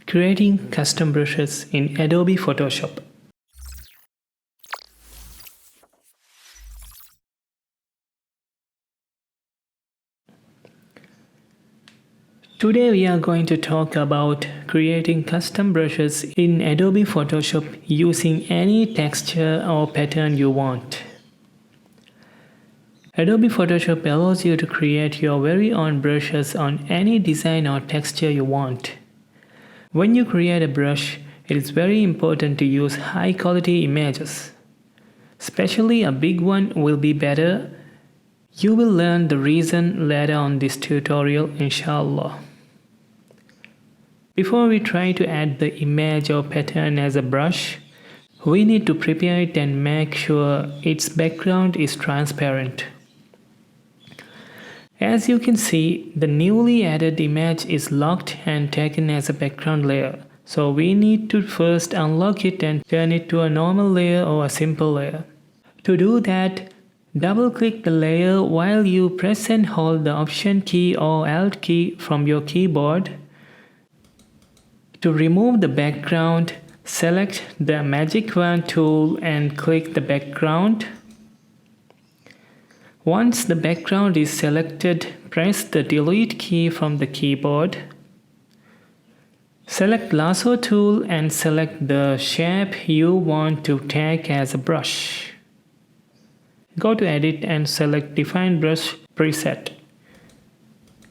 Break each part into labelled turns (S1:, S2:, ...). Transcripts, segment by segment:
S1: Creating custom brushes in Adobe Photoshop. Today we are going to talk about creating custom brushes in Adobe Photoshop using any texture or pattern you want. Adobe Photoshop allows you to create your very own brushes on any design or texture you want. When you create a brush, it is very important to use high quality images. Especially a big one will be better. You will learn the reason later on this tutorial, inshallah. Before we try to add the image or pattern as a brush, we need to prepare it and make sure its background is transparent. As you can see, the newly added image is locked and taken as a background layer. So we need to first unlock it and turn it to a normal layer or a simple layer. To do that, double-click the layer while you press and hold the Option key or Alt key from your keyboard. To remove the background, select the Magic Wand tool and click the background. Once the background is selected, press the Delete key from the keyboard. Select Lasso tool and select the shape you want to take as a brush. Go to Edit and select Define Brush Preset.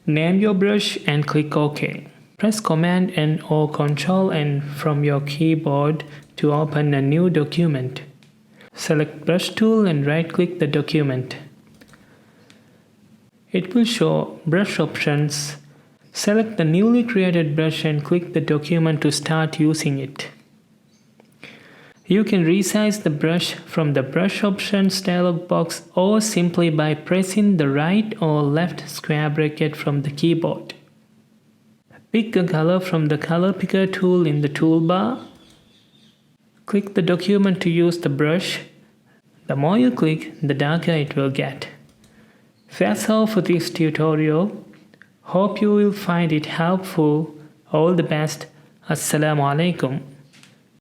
S1: Name your brush and click OK. Press Command N or Control N from your keyboard to open a new document. Select Brush tool and right-click the document. It will show brush options. Select the newly created brush and click the document to start using it. You can resize the brush from the brush options dialog box or simply by pressing the right or left square bracket from the keyboard. Pick a color from the color picker tool in the toolbar. Click the document to use the brush. The more you click, the darker it will get. That's all for this tutorial. Hope you will find it helpful. All the best. Assalamu alaikum.